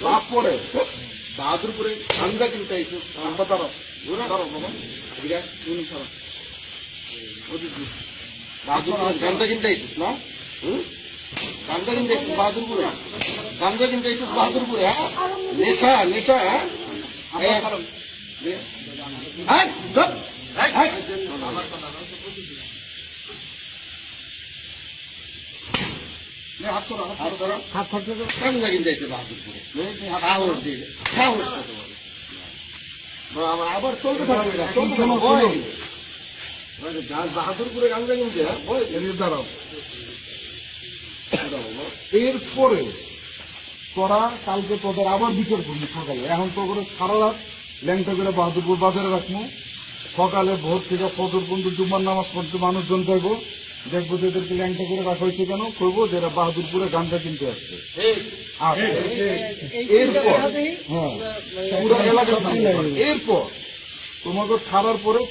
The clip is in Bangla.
তারপরে বাহাদুরপুরে গান্দা কিনতে আইসিস আমরা তারা বাবা বাহাদুরপুরে গান্দা কিনতে আইসিস না গান্দা কিনতে আইসিস বাহাদুরপুরে গান্দা কিনতে আইসিস বাহাদুরপুরে হ্যাঁ নেশা নেশা হ্যাঁ গান্দা কিনতে আইসিস বাহাদুরপুরে সাহস দিয়ে সাহস কত আবার চলতে থাকবে চলতে বাহাদুরপুরে গান্দা কিনতে দাঁড়াও এরপরে তোরা কালকে তোদের আবার বিচার করবি সকালে এখন তো করে সারা রাত ল্যাংটা করে বাহাদুরপুর বাজারে রাখবো সকালে ভোর থেকে ফজর পর্যন্ত জুম্মার নামাজ পড়তে মানুষজন দেখবো দেখবো যে এদেরকে ল্যাংটা করে রাখা হয়েছে কেন করবো যারা বাহাদুরপুরে গান্দা কিনতে আসছে এরপর হ্যাঁ পুরো এলাকা এরপর তোমাকে ছাড়ার পরে